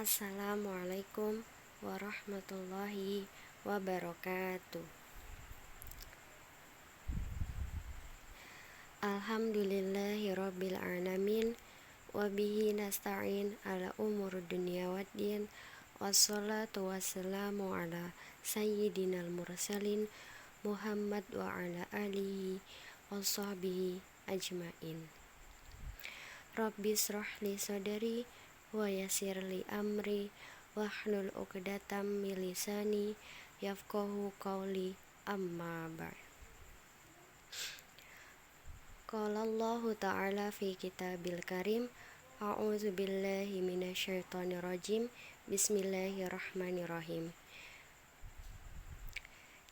Assalamualaikum warahmatullahi wabarakatuh. Alhamdulillahirabbil alamin wa bihi nasta'in ala umur dunya waddin. Wassalatu wassalamu ala sayyidinal mursalin Muhammad wa ala alihi wa sahbihi ajmain. Rabbi shrah li sadri wa yassir li amri wahlul 'uqdatam min lisani yafqahu qawli, amma ba'd. Qala Allahu ta'ala fi kitabil karim, a'udzu billahi minasyaitonir rajim. Bismillahirrahmanirrahim.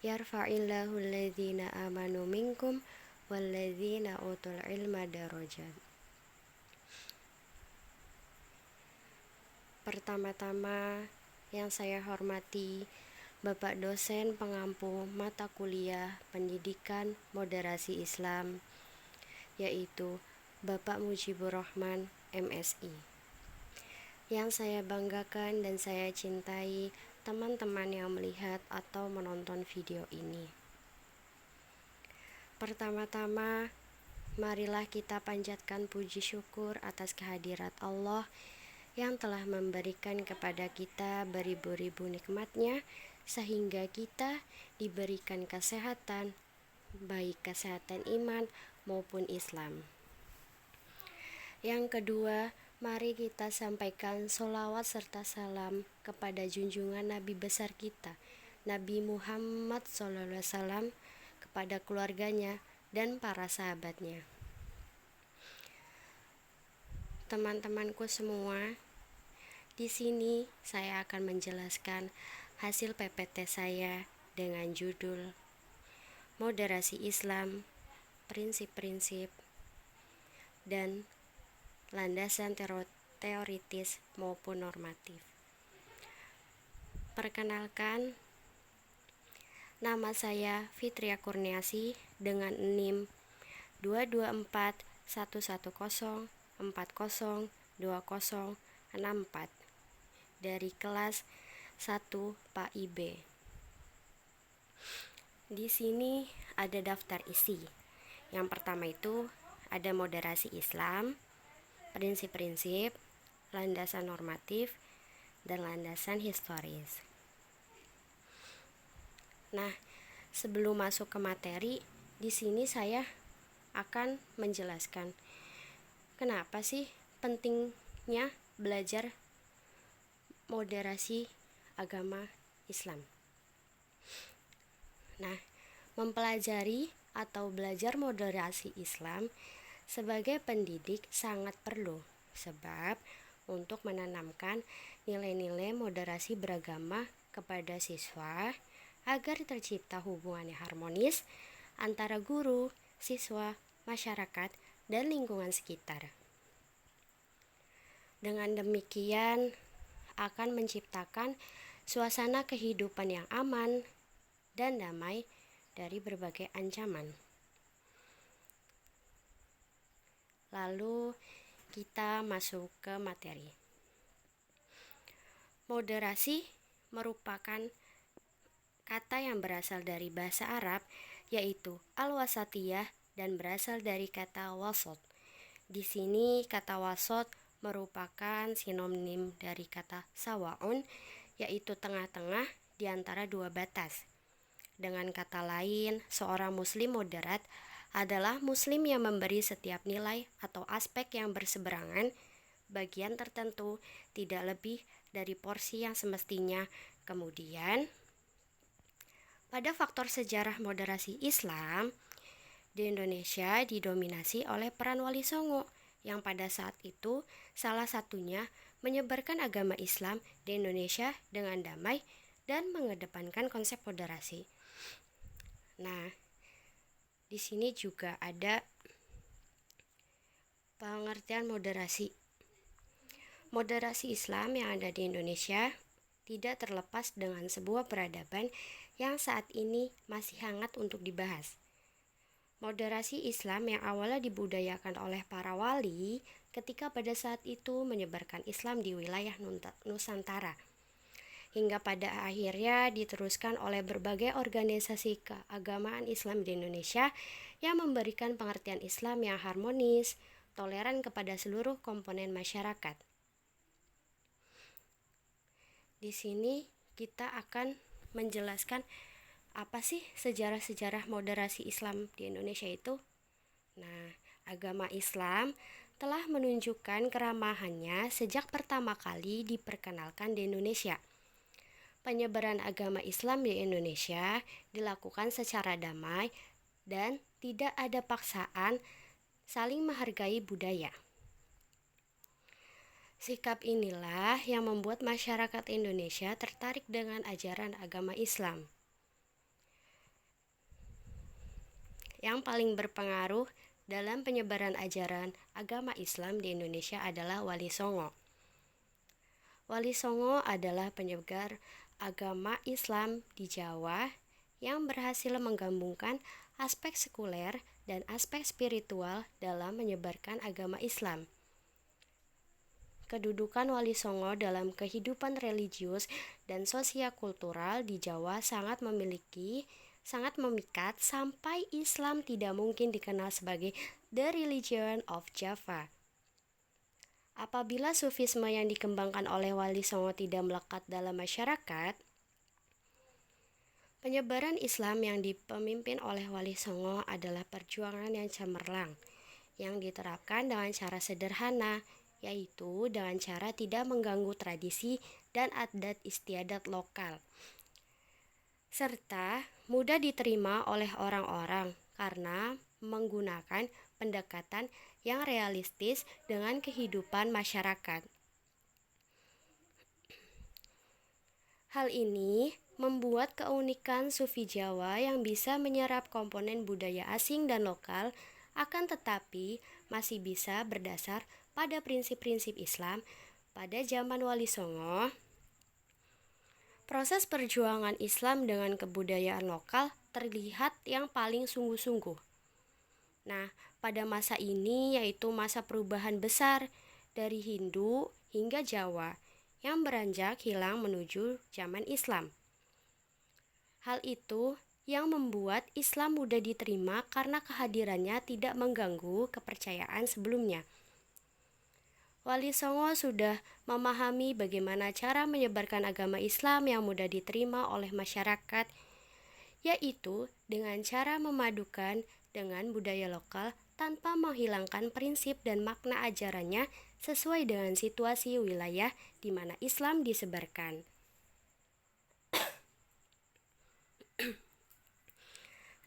Yarfa'illahu alladhina amanu minkum walladzina utul ilma darajat. Pertama-tama yang saya hormati Bapak dosen pengampu mata kuliah Pendidikan Moderasi Islam, yaitu Bapak Mujibur Rahman, MSI. Yang saya banggakan dan saya cintai teman-teman yang melihat atau menonton video ini. Pertama-tama, marilah kita panjatkan puji syukur atas kehadirat Allah yang telah memberikan kepada kita beribu-ribu nikmat-Nya sehingga kita diberikan kesehatan, baik kesehatan iman maupun Islam. Yang kedua, mari kita sampaikan sholawat serta salam kepada junjungan Nabi besar kita, Nabi Muhammad SAW, kepada keluarganya dan para sahabatnya. Teman-temanku semua, di sini saya akan menjelaskan hasil PPT saya dengan judul Moderasi Islam, Prinsip-prinsip dan landasan teoritis maupun normatif. Perkenalkan, nama saya Fitria Kurniasi dengan NIM 22410402064 dari kelas 1 Pak IB. Di sini ada daftar isi. Yang pertama itu ada moderasi Islam, prinsip-prinsip, landasan normatif, dan landasan historis. Nah, sebelum masuk ke materi, di sini saya akan menjelaskan kenapa sih pentingnya belajar moderasi agama Islam. Nah, mempelajari atau belajar moderasi Islam sebagai pendidik sangat perlu, sebab untuk menanamkan nilai-nilai moderasi beragama kepada siswa agar tercipta hubungan yang harmonis antara guru, siswa, masyarakat, dan lingkungan sekitar. Dengan demikian akan menciptakan suasana kehidupan yang aman dan damai dari berbagai ancaman. Lalu kita masuk ke materi. Moderasi merupakan kata yang berasal dari bahasa Arab, yaitu al-wasatiyah, dan berasal dari kata wasat. Di sini kata wasat merupakan sinonim dari kata sawaun, yaitu tengah-tengah di antara dua batas. Dengan kata lain, seorang muslim moderat adalah muslim yang memberi setiap nilai atau aspek yang berseberangan bagian tertentu tidak lebih dari porsi yang semestinya. Kemudian, pada faktor sejarah moderasi Islam, di Indonesia didominasi oleh peran Wali Songo yang pada saat itu salah satunya menyebarkan agama Islam di Indonesia dengan damai dan mengedepankan konsep moderasi. Nah, di sini juga ada pengertian moderasi. Moderasi Islam yang ada di Indonesia tidak terlepas dengan sebuah peradaban yang saat ini masih hangat untuk dibahas. Moderasi Islam yang awalnya dibudayakan oleh para wali ketika pada saat itu menyebarkan Islam di wilayah Nusantara, hingga pada akhirnya diteruskan oleh berbagai organisasi keagamaan Islam di Indonesia yang memberikan pengertian Islam yang harmonis, toleran kepada seluruh komponen masyarakat. Di sini kita akan menjelaskan apa sih sejarah-sejarah moderasi Islam di Indonesia itu? Nah, agama Islam telah menunjukkan keramahannya sejak pertama kali diperkenalkan di Indonesia. Penyebaran agama Islam di Indonesia dilakukan secara damai dan tidak ada paksaan, saling menghargai budaya. Sikap inilah yang membuat masyarakat Indonesia tertarik dengan ajaran agama Islam. Yang paling berpengaruh dalam penyebaran ajaran agama Islam di Indonesia adalah Wali Songo. Wali Songo adalah penyebar agama Islam di Jawa yang berhasil menggabungkan aspek sekuler dan aspek spiritual dalam menyebarkan agama Islam. Kedudukan Wali Songo dalam kehidupan religius dan sosio-kultural di Jawa sangat memikat sampai Islam tidak mungkin dikenal sebagai the religion of Java. Apabila sufisme yang dikembangkan oleh Wali Songo tidak melekat dalam masyarakat, penyebaran Islam yang dipimpin oleh Wali Songo adalah perjuangan yang cemerlang, yang diterapkan dengan cara sederhana, yaitu dengan cara tidak mengganggu tradisi dan adat istiadat lokal, serta mudah diterima oleh orang-orang karena menggunakan pendekatan yang realistis dengan kehidupan masyarakat. Hal ini membuat keunikan Sufi Jawa yang bisa menyerap komponen budaya asing dan lokal, akan tetapi masih bisa berdasar pada prinsip-prinsip Islam. Pada zaman Wali Songo, proses perjuangan Islam dengan kebudayaan lokal terlihat yang paling sungguh-sungguh. Nah, pada masa ini yaitu masa perubahan besar dari Hindu hingga Jawa yang beranjak hilang menuju zaman Islam. Hal itu yang membuat Islam mudah diterima karena kehadirannya tidak mengganggu kepercayaan sebelumnya. Wali Songo sudah memahami bagaimana cara menyebarkan agama Islam yang mudah diterima oleh masyarakat, yaitu dengan cara memadukan dengan budaya lokal tanpa menghilangkan prinsip dan makna ajarannya sesuai dengan situasi wilayah di mana Islam disebarkan.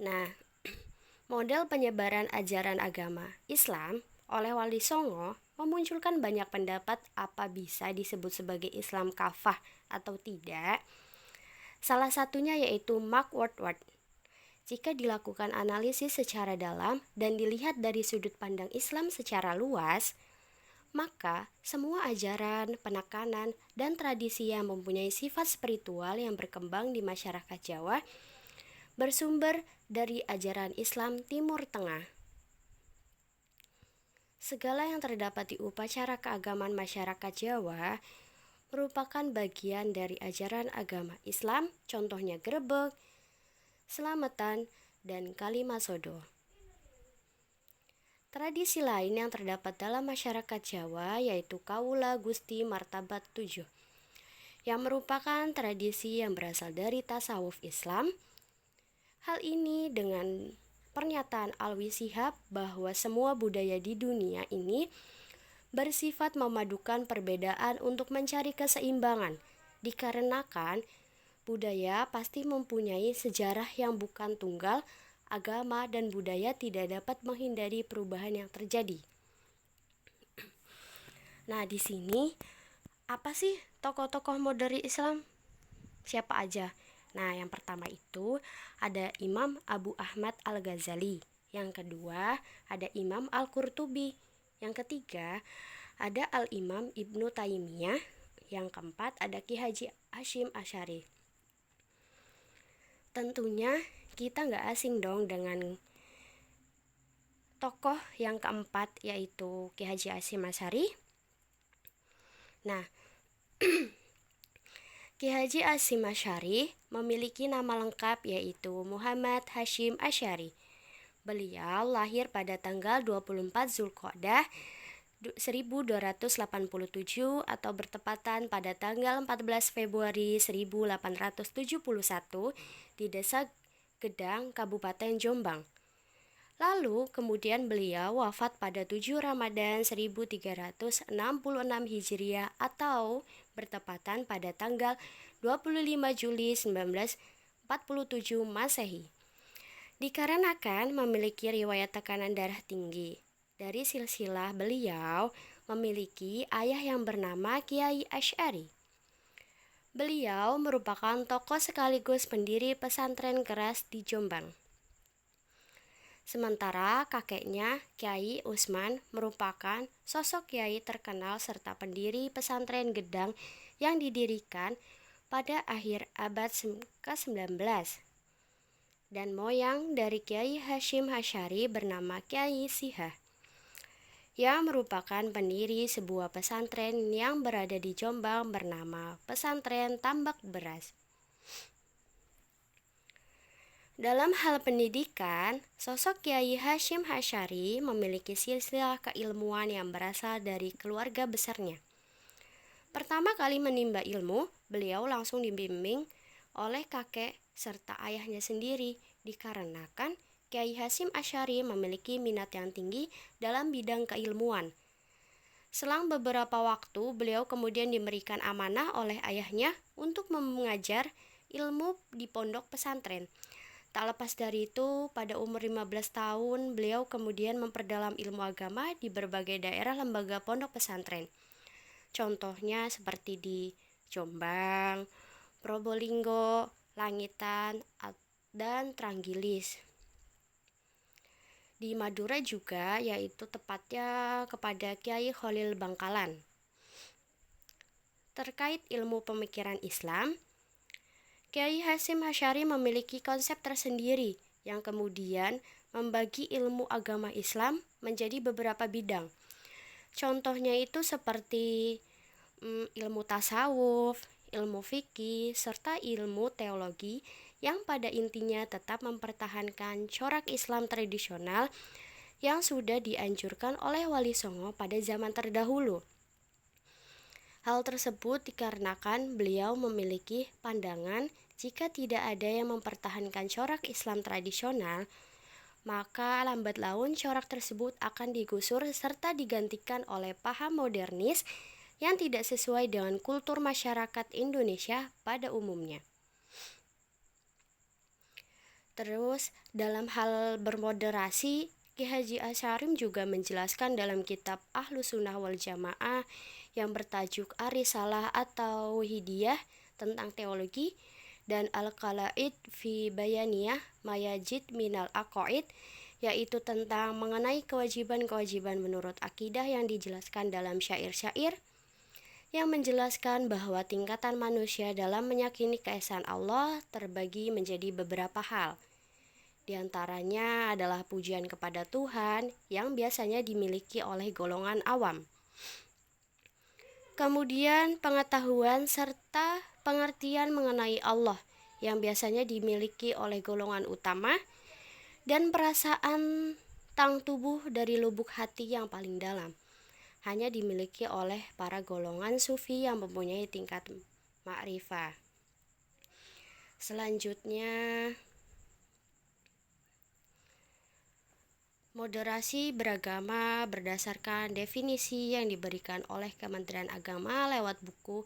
Nah, model penyebaran ajaran agama Islam oleh Wali Songo memunculkan banyak pendapat apa bisa disebut sebagai Islam kafah atau tidak. Salah satunya yaitu Mark Woodward. Jika dilakukan analisis secara dalam dan dilihat dari sudut pandang Islam secara luas, maka semua ajaran, penekanan, dan tradisi yang mempunyai sifat spiritual yang berkembang di masyarakat Jawa bersumber dari ajaran Islam Timur Tengah. Segala yang terdapat di upacara keagamaan masyarakat Jawa merupakan bagian dari ajaran agama Islam, contohnya grebeg, selamatan, dan kalimasodo. Tradisi lain yang terdapat dalam masyarakat Jawa yaitu Kawula Gusti Martabat 7, yang merupakan tradisi yang berasal dari tasawuf Islam. Hal ini dengan pernyataan Alwi Shihab bahwa semua budaya di dunia ini bersifat memadukan perbedaan untuk mencari keseimbangan, dikarenakan budaya pasti mempunyai sejarah yang bukan tunggal, agama dan budaya tidak dapat menghindari perubahan yang terjadi. Nah, di sini apa sih tokoh-tokoh modern Islam? Siapa aja? Nah, yang pertama itu ada Imam Abu Ahmad Al-Ghazali. Yang kedua ada Imam Al-Qurtubi. Yang ketiga ada Al-Imam Ibnu Taimiyah. Yang keempat ada Ki Haji Hashim Asy'ari. Tentunya kita nggak asing dong dengan tokoh yang keempat yaitu Ki Haji Hasyim Asy'ari. Nah, Ki Haji Hasyim Asy'ari memiliki nama lengkap yaitu Muhammad Hasyim Asy'ari. Beliau lahir pada tanggal 24 Zulqa'dah 1287 atau bertepatan pada tanggal 14 Februari 1871 di Desa Gedang, Kabupaten Jombang. Lalu kemudian beliau wafat pada 7 Ramadan 1366 Hijriah atau bertepatan pada tanggal 25 Juli 1947 Masehi. Dikarenakan memiliki riwayat tekanan darah tinggi, dari silsilah beliau memiliki ayah yang bernama Kiai Asy'ari. Beliau merupakan tokoh sekaligus pendiri pesantren keras di Jombang. Sementara kakeknya, Kiai Usman, merupakan sosok kiai terkenal serta pendiri pesantren Gedang yang didirikan pada akhir abad ke-19. Dan moyang dari Kiai Hasyim Asy'ari bernama Kiai Sihah, yang merupakan pendiri sebuah pesantren yang berada di Jombang bernama Pesantren Tambak Beras. Dalam hal pendidikan, sosok Kiai Hasyim Asy'ari memiliki silsilah keilmuan yang berasal dari keluarga besarnya. Pertama kali menimba ilmu, beliau langsung dibimbing oleh kakek serta ayahnya sendiri, dikarenakan Kiai Hasyim Asy'ari memiliki minat yang tinggi dalam bidang keilmuan. Selang beberapa waktu, beliau kemudian diberikan amanah oleh ayahnya untuk mengajar ilmu di pondok pesantren. Tak lepas dari itu, pada umur 15 tahun, beliau kemudian memperdalam ilmu agama di berbagai daerah lembaga pondok pesantren. Contohnya seperti di Jombang, Probolinggo, Langitan, dan Trenggilis. Di Madura juga, yaitu tepatnya kepada Kiai Khalil Bangkalan. Terkait ilmu pemikiran Islam, Kiai Hasyim Asy'ari memiliki konsep tersendiri yang kemudian membagi ilmu agama Islam menjadi beberapa bidang. Contohnya itu seperti ilmu tasawuf, ilmu fikih, serta ilmu teologi yang pada intinya tetap mempertahankan corak Islam tradisional yang sudah dianjurkan oleh Wali Songo pada zaman terdahulu. Hal tersebut dikarenakan beliau memiliki pandangan jika tidak ada yang mempertahankan corak Islam tradisional, maka lambat laun corak tersebut akan digusur serta digantikan oleh paham modernis yang tidak sesuai dengan kultur masyarakat Indonesia pada umumnya. Terus, dalam hal bermoderasi, Ki Haji Asy'ari juga menjelaskan dalam kitab Ahlus Sunnah wal Jamaah yang bertajuk Ar-Risalah atau Hidiyah tentang teologi dan Al-Qala'id fi Bayaniyah Mayajid minal Aqaid, yaitu tentang mengenai kewajiban-kewajiban menurut akidah yang dijelaskan dalam syair-syair yang menjelaskan bahwa tingkatan manusia dalam meyakini keesaan Allah terbagi menjadi beberapa hal. Di antaranya adalah pujian kepada Tuhan yang biasanya dimiliki oleh golongan awam. Kemudian pengetahuan serta pengertian mengenai Allah yang biasanya dimiliki oleh golongan utama, dan perasaan tentang tubuh dari lubuk hati yang paling dalam hanya dimiliki oleh para golongan sufi yang mempunyai tingkat ma'rifah. Selanjutnya, moderasi beragama berdasarkan definisi yang diberikan oleh Kementerian Agama lewat buku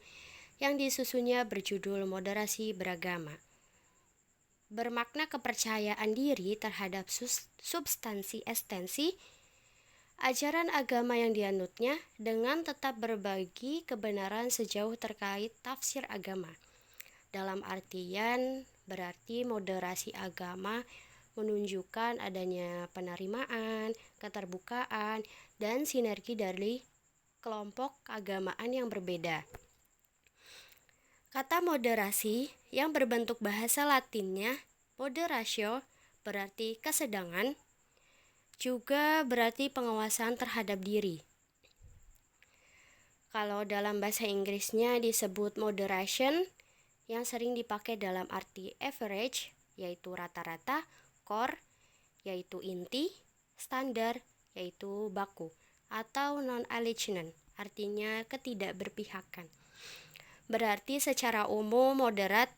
yang disusunnya berjudul Moderasi Beragama. Bermakna kepercayaan diri terhadap substansi esensi ajaran agama yang dianutnya dengan tetap berbagi kebenaran sejauh terkait tafsir agama. Dalam artian berarti moderasi agama menunjukkan adanya penerimaan, keterbukaan, dan sinergi dari kelompok keagamaan yang berbeda. Kata moderasi yang berbentuk bahasa Latinnya moderatio berarti kesedangan, juga berarti penguasaan terhadap diri. Kalau dalam bahasa Inggrisnya disebut moderation, yang sering dipakai dalam arti average, yaitu rata-rata, core, yaitu inti, standar, yaitu baku, atau non-alignment, artinya ketidakberpihakan. Berarti secara umum moderat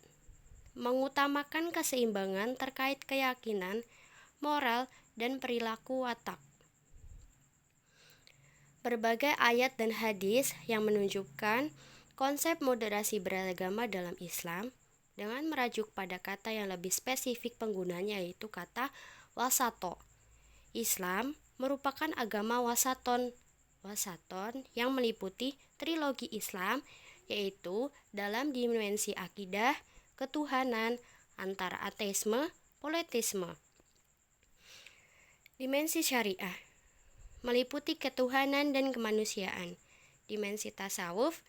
mengutamakan keseimbangan terkait keyakinan, moral, dan perilaku watak. Berbagai ayat dan hadis yang menunjukkan konsep moderasi beragama dalam Islam dengan merujuk pada kata yang lebih spesifik penggunanya, yaitu kata wasato. Islam merupakan agama wasaton. Wasaton yang meliputi trilogi Islam, yaitu dalam dimensi akidah, ketuhanan, antara ateisme, politisme. Dimensi syariah meliputi ketuhanan dan kemanusiaan. Dimensi tasawuf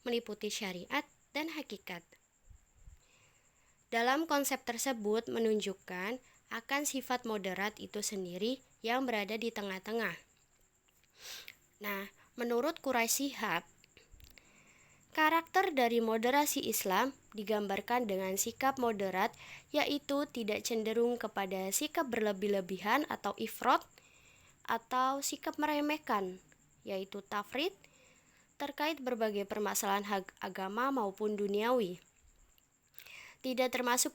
meliputi syariat dan hakikat. Dalam konsep tersebut menunjukkan akan sifat moderat itu sendiri yang berada di tengah-tengah. Nah, menurut Quraisy Shihab, karakter dari moderasi Islam digambarkan dengan sikap moderat, yaitu tidak cenderung kepada sikap berlebih-lebihan atau ifrat, atau sikap meremehkan, yaitu tafrid, terkait berbagai permasalahan agama maupun duniawi. Tidak termasuk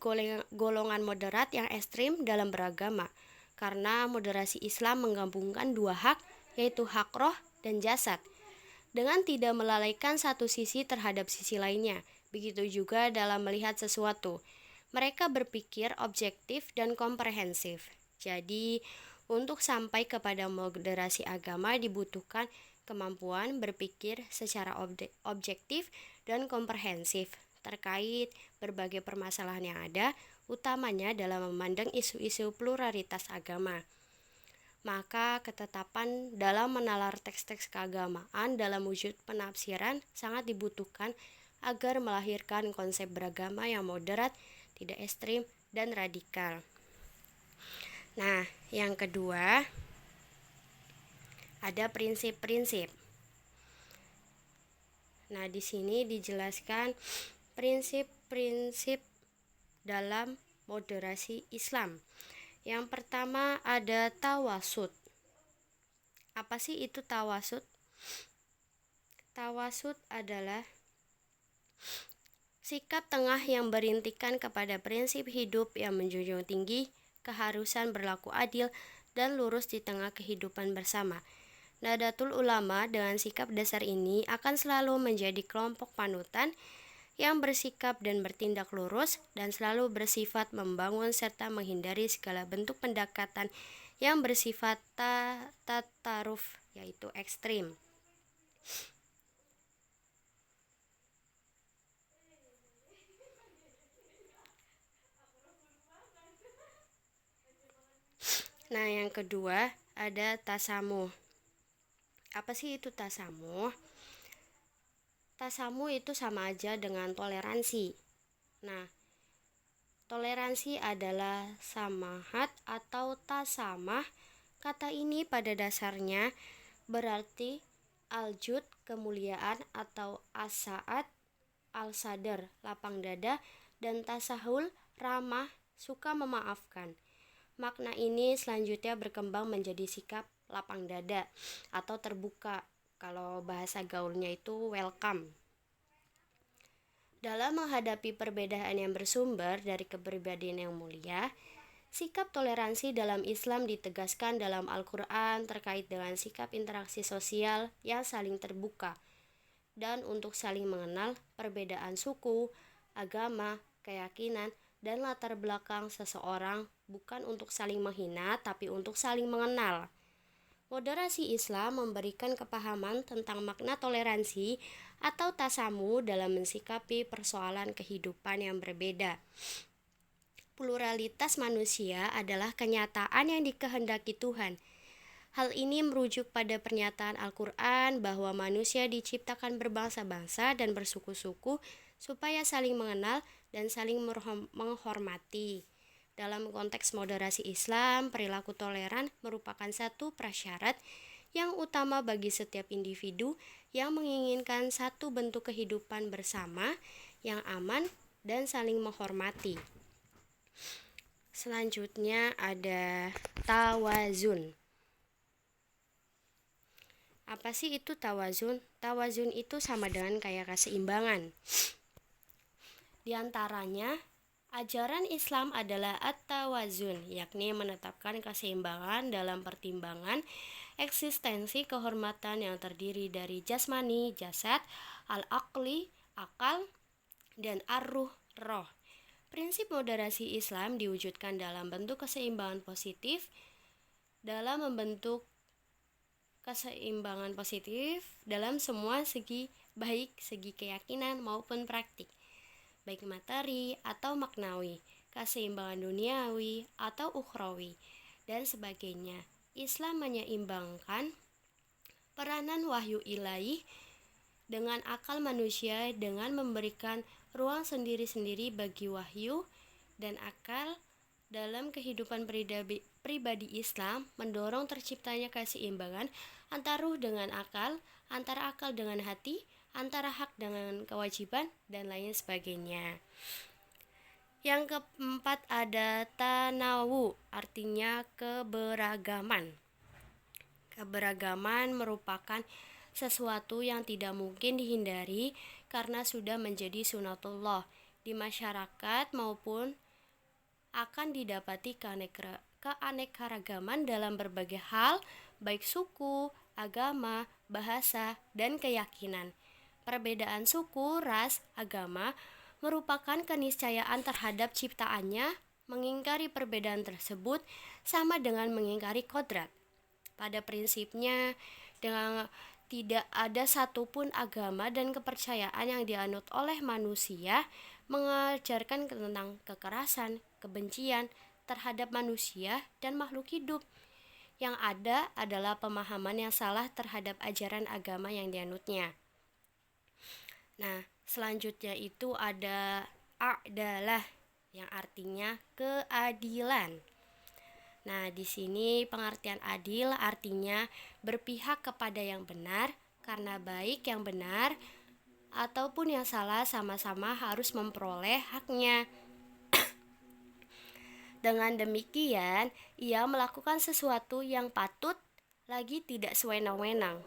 golongan moderat yang ekstrim dalam beragama, karena moderasi Islam menggabungkan dua hak, yaitu hak roh dan jasad, dengan tidak melalaikan satu sisi terhadap sisi lainnya. Begitu juga dalam melihat sesuatu. Mereka berpikir objektif dan komprehensif. Jadi, untuk sampai kepada moderasi agama dibutuhkan kemampuan berpikir secara objektif dan komprehensif terkait berbagai permasalahan yang ada, utamanya dalam memandang isu-isu pluralitas agama. Maka ketetapan dalam menalar teks-teks keagamaan dalam wujud penafsiran sangat dibutuhkan agar melahirkan konsep beragama yang moderat, tidak ekstrim, dan radikal. Nah, yang kedua, ada prinsip-prinsip. Nah, di sini dijelaskan prinsip-prinsip dalam moderasi Islam. Yang pertama ada tawasud. Apa sih itu tawasud? Tawasud adalah sikap tengah yang berintikan kepada prinsip hidup yang menjunjung tinggi keharusan berlaku adil dan lurus di tengah kehidupan bersama. Nahdlatul Ulama dengan sikap dasar ini akan selalu menjadi kelompok panutan yang bersikap dan bertindak lurus dan selalu bersifat membangun serta menghindari segala bentuk pendekatan yang bersifat tataruf, yaitu ekstrim. Nah, yang kedua ada tasamuh. Apa sih itu tasamuh? Tasamuh itu sama aja dengan toleransi. Nah, toleransi adalah samahat atau tasamah. Kata ini pada dasarnya berarti aljud, kemuliaan, atau asaat, al-sadar, lapang dada, dan tasahul, ramah, suka memaafkan. Makna ini selanjutnya berkembang menjadi sikap lapang dada atau terbuka. Kalau bahasa gaulnya itu welcome. Dalam menghadapi perbedaan yang bersumber dari kepribadian yang mulia, sikap toleransi dalam Islam ditegaskan dalam Al-Quran terkait dengan sikap interaksi sosial yang saling terbuka dan untuk saling mengenal perbedaan suku, agama, keyakinan, dan latar belakang seseorang, bukan untuk saling menghina tapi untuk saling mengenal. Moderasi Islam memberikan kepahaman tentang makna toleransi atau tasamu dalam mensikapi persoalan kehidupan yang berbeda. Pluralitas manusia adalah kenyataan yang dikehendaki Tuhan. Hal ini merujuk pada pernyataan Al-Quran bahwa manusia diciptakan berbangsa-bangsa dan bersuku-suku supaya saling mengenal dan saling menghormati. Dalam konteks moderasi Islam, perilaku toleran merupakan satu prasyarat yang utama bagi setiap individu yang menginginkan satu bentuk kehidupan bersama yang aman dan saling menghormati. Selanjutnya ada tawazun. Apa sih itu tawazun? Tawazun itu sama dengan kayak keseimbangan. Di antaranya, ajaran Islam adalah at-tawazun, yakni menetapkan keseimbangan dalam pertimbangan eksistensi kehormatan yang terdiri dari jasmani, jasad, al-aqli, akal, dan ar-ruh, roh. Prinsip moderasi Islam diwujudkan dalam bentuk keseimbangan positif dalam membentuk keseimbangan positif dalam semua segi, baik segi keyakinan maupun praktik, baik materi atau maknawi, keseimbangan duniawi atau ukhrawi, dan sebagainya. Islam menyeimbangkan peranan wahyu ilahi dengan akal manusia dengan memberikan ruang sendiri-sendiri bagi wahyu dan akal dalam kehidupan pribadi Islam, mendorong terciptanya keseimbangan antara ruh dengan akal, antara akal dengan hati, antara hak dengan kewajiban, dan lain sebagainya. Yang keempat ada tanawu, artinya keberagaman. Keberagaman merupakan sesuatu yang tidak mungkin dihindari karena sudah menjadi sunatullah di masyarakat maupun akan didapati keanekaragaman dalam berbagai hal, baik suku, agama, bahasa, dan keyakinan. Perbedaan suku, ras, agama merupakan keniscayaan terhadap ciptaannya. Mengingkari perbedaan tersebut sama dengan mengingkari kodrat. Pada prinsipnya, dengan tidak ada satupun agama dan kepercayaan yang dianut oleh manusia mengajarkan tentang kekerasan, kebencian terhadap manusia dan makhluk hidup. Yang ada adalah pemahaman yang salah terhadap ajaran agama yang dianutnya. Nah, selanjutnya itu ada adalah yang artinya keadilan. Nah, di sini pengertian adil artinya berpihak kepada yang benar, karena baik yang benar ataupun yang salah sama-sama harus memperoleh haknya. Dengan demikian, ia melakukan sesuatu yang patut lagi tidak sewenang-wenang.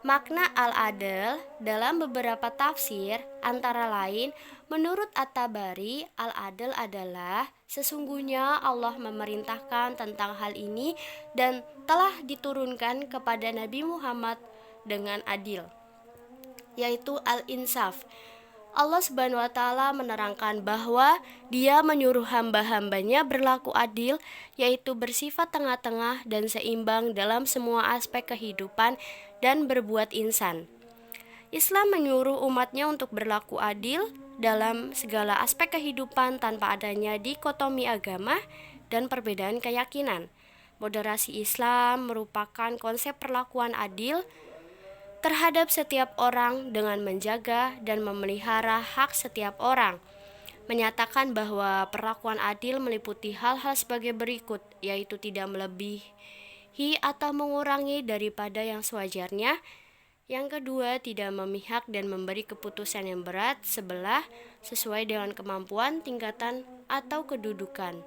Makna al-adl dalam beberapa tafsir antara lain menurut At-Tabari, al-adl adalah sesungguhnya Allah memerintahkan tentang hal ini dan telah diturunkan kepada Nabi Muhammad dengan adil, yaitu al-insaf. Allah Subhanahu wa Ta'ala menerangkan bahwa Dia menyuruh hamba-hambanya berlaku adil, yaitu bersifat tengah-tengah dan seimbang dalam semua aspek kehidupan dan berbuat ihsan. Islam menyuruh umatnya untuk berlaku adil dalam segala aspek kehidupan tanpa adanya dikotomi agama dan perbedaan keyakinan. Moderasi Islam merupakan konsep perlakuan adil terhadap setiap orang dengan menjaga dan memelihara hak setiap orang. Menyatakan bahwa perlakuan adil meliputi hal-hal sebagai berikut, yaitu tidak melebihi atau mengurangi daripada yang sewajarnya. Yang kedua, tidak memihak dan memberi keputusan yang berat sebelah sesuai dengan kemampuan, tingkatan, atau kedudukan.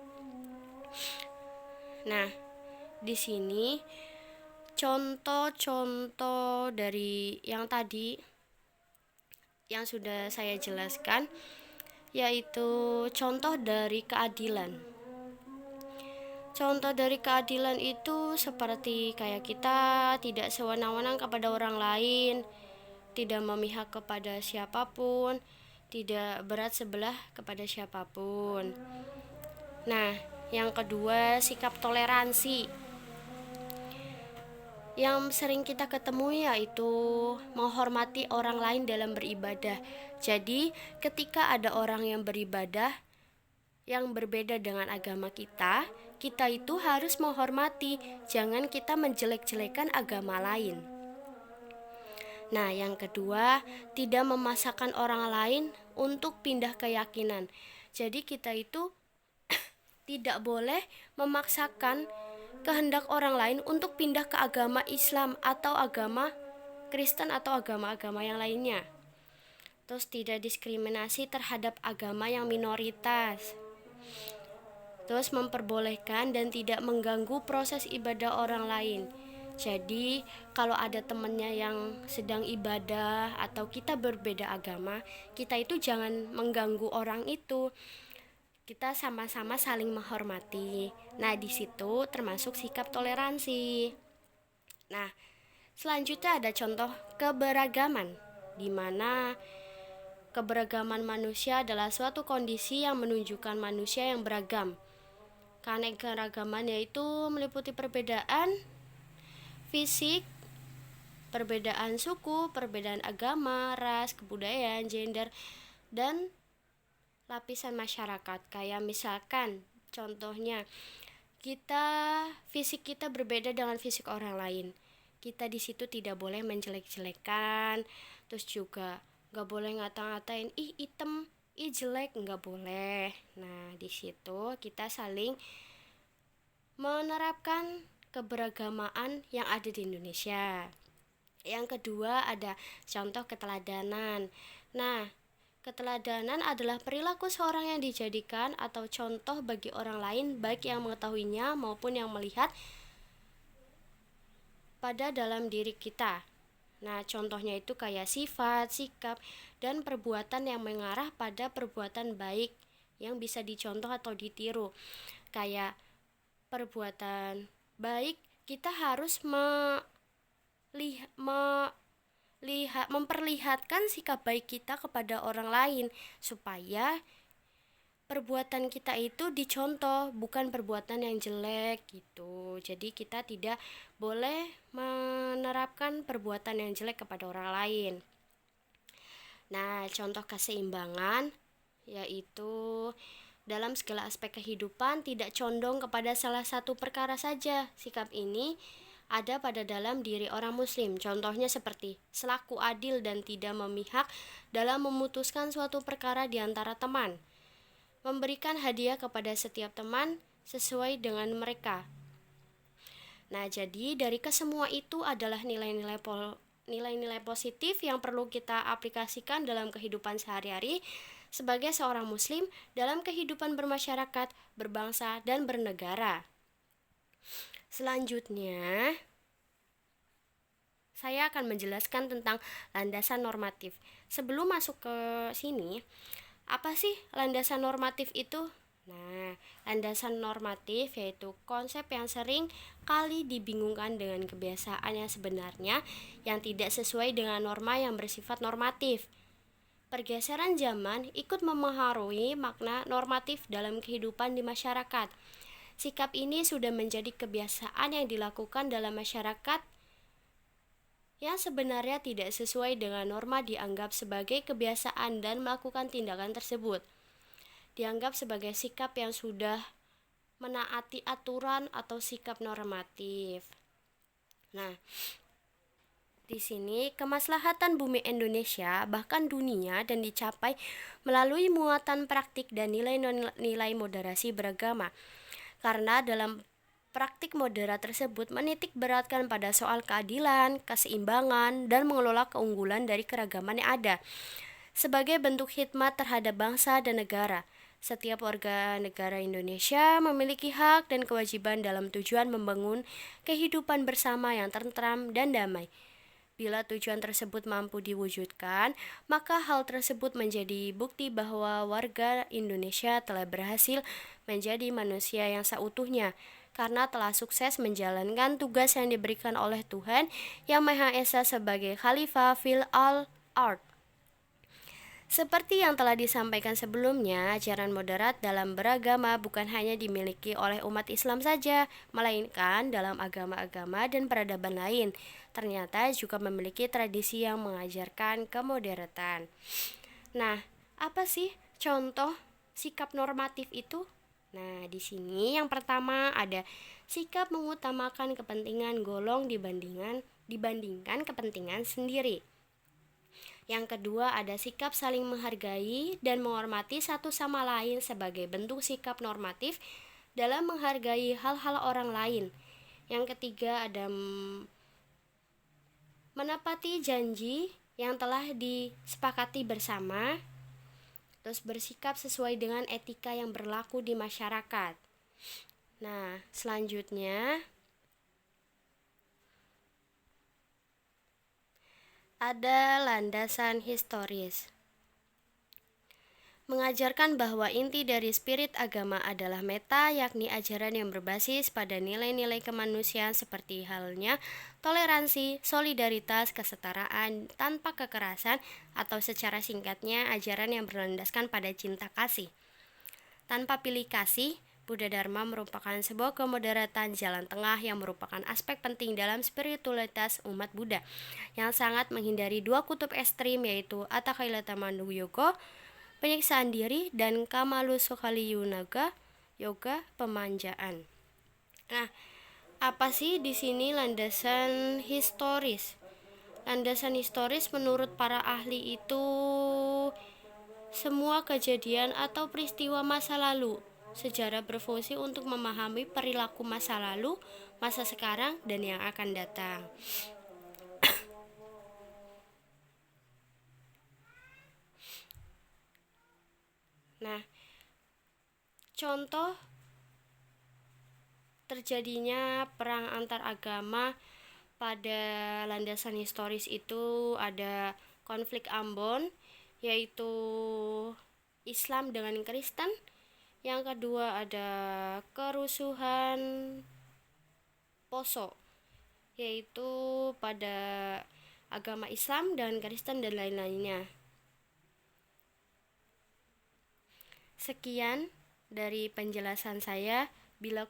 Nah, di sini contoh-contoh dari yang tadi yang sudah saya jelaskan, yaitu contoh dari keadilan. Contoh dari keadilan itu seperti kayak kita tidak sewenang-wenang kepada orang lain, tidak memihak kepada siapapun, tidak berat sebelah kepada siapapun. Nah, yang kedua, sikap toleransi. Yang sering kita ketemu yaitu menghormati orang lain dalam beribadah. Jadi, ketika ada orang yang beribadah yang berbeda dengan agama kita itu harus menghormati, jangan kita menjelek-jelekan agama lain. Nah, yang kedua, tidak memaksakan orang lain untuk pindah keyakinan. Jadi kita itu tidak boleh memaksakan kehendak orang lain untuk pindah ke agama Islam atau agama Kristen atau agama-agama yang lainnya. Terus tidak diskriminasi terhadap agama yang minoritas. Terus memperbolehkan dan tidak mengganggu proses ibadah orang lain. Jadi kalau ada temannya yang sedang ibadah atau kita berbeda agama, kita itu jangan mengganggu orang itu. Kita sama-sama saling menghormati. Nah, di situ termasuk sikap toleransi. Nah, selanjutnya ada contoh keberagaman, di mana keberagaman manusia adalah suatu kondisi yang menunjukkan manusia yang beragam. Keanekaragaman yaitu meliputi perbedaan fisik, perbedaan suku, perbedaan agama, ras, kebudayaan, gender, dan lapisan masyarakat. Kayak misalkan contohnya fisik kita berbeda dengan fisik orang lain. Kita di situ tidak boleh menjelek-jelekan, terus juga nggak boleh ngata-ngatain ih item, ih jelek, nggak boleh. Nah, di situ kita saling menerapkan keberagamaan yang ada di Indonesia. Yang kedua ada contoh keteladanan. Nah, keteladanan adalah perilaku seorang yang dijadikan atau contoh bagi orang lain, baik yang mengetahuinya maupun yang melihat pada dalam diri kita. Nah, contohnya itu kayak sifat, sikap, dan perbuatan yang mengarah pada perbuatan baik yang bisa dicontoh atau ditiru. Kayak perbuatan baik, kita harus memperlihatkan sikap baik kita kepada orang lain supaya perbuatan kita itu dicontoh, bukan perbuatan yang jelek gitu. Jadi kita tidak boleh menerapkan perbuatan yang jelek kepada orang lain. Nah, contoh keseimbangan yaitu dalam segala aspek kehidupan tidak condong kepada salah satu perkara saja. Sikap ini ada pada dalam diri orang muslim. Contohnya seperti selaku adil dan tidak memihak dalam memutuskan suatu perkara di antara teman. Memberikan hadiah kepada setiap teman sesuai dengan mereka. Nah, jadi dari kesemua itu adalah nilai-nilai positif yang perlu kita aplikasikan dalam kehidupan sehari-hari sebagai seorang muslim dalam kehidupan bermasyarakat, berbangsa, dan bernegara. Selanjutnya, saya akan menjelaskan tentang landasan normatif. Sebelum masuk ke sini, apa sih landasan normatif itu? Nah, landasan normatif yaitu konsep yang sering kali dibingungkan dengan kebiasaan yang sebenarnya yang tidak sesuai dengan norma yang bersifat normatif. Pergeseran zaman ikut memengaruhi makna normatif dalam kehidupan di masyarakat. Sikap ini sudah menjadi kebiasaan yang dilakukan dalam masyarakat yang sebenarnya tidak sesuai dengan norma dianggap sebagai kebiasaan dan melakukan tindakan tersebut dianggap sebagai sikap yang sudah menaati aturan atau sikap normatif. Nah, di sini kemaslahatan bumi Indonesia bahkan dunia dan dicapai melalui muatan praktik dan nilai moderasi beragama. Karena dalam praktik moderat tersebut menitik beratkan pada soal keadilan, keseimbangan, dan mengelola keunggulan dari keragaman yang ada. Sebagai bentuk khidmat terhadap bangsa dan negara, setiap warga negara Indonesia memiliki hak dan kewajiban dalam tujuan membangun kehidupan bersama yang tentram dan damai. Bila tujuan tersebut mampu diwujudkan, maka hal tersebut menjadi bukti bahwa warga Indonesia telah berhasil menjadi manusia yang seutuhnya, karena telah sukses menjalankan tugas yang diberikan oleh Tuhan Yang Maha Esa sebagai Khalifah fil al-ard. Seperti yang telah disampaikan sebelumnya, ajaran moderat dalam beragama bukan hanya dimiliki oleh umat Islam saja, melainkan dalam agama-agama dan peradaban lain. Ternyata juga memiliki tradisi yang mengajarkan kemoderatan. Nah, apa sih contoh sikap normatif itu? Nah, di sini yang pertama ada sikap mengutamakan kepentingan golong dibandingkan kepentingan sendiri. Yang kedua ada sikap saling menghargai dan menghormati satu sama lain sebagai bentuk sikap normatif dalam menghargai hal-hal orang lain. Yang ketiga ada menepati janji yang telah disepakati bersama, terus bersikap sesuai dengan etika yang berlaku di masyarakat. Nah, selanjutnya ada landasan historis. Mengajarkan bahwa inti dari spirit agama adalah meta, yakni ajaran yang berbasis pada nilai-nilai kemanusiaan seperti halnya toleransi, solidaritas, kesetaraan, tanpa kekerasan, atau secara singkatnya ajaran yang berlandaskan pada cinta kasih. Tanpa pilih kasih, Buddha Dharma merupakan sebuah kemoderatan jalan tengah yang merupakan aspek penting dalam spiritualitas umat Buddha, yang sangat menghindari dua kutub ekstrim yaitu Atthakailatamanu Yoga, penyiksaan diri, dan Kamalusukhaliyunaga, yoga pemanjaan. Nah, apa sih di sini landasan historis? Landasan historis menurut para ahli itu semua kejadian atau peristiwa masa lalu. Sejarah berfungsi untuk memahami perilaku masa lalu, masa sekarang, dan yang akan datang. Nah, contoh terjadinya perang antar agama pada landasan historis itu ada konflik Ambon, yaitu Islam dengan Kristen. Yang kedua ada kerusuhan Poso, yaitu pada agama Islam dan Kristen dan lain-lainnya. Sekian dari penjelasan saya. Bila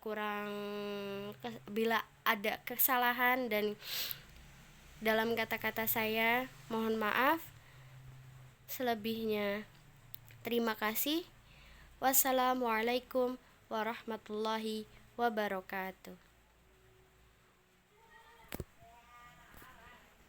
ada kesalahan dan dalam kata-kata saya, mohon maaf. Selebihnya, terima kasih. Wassalamualaikum warahmatullahi wabarakatuh.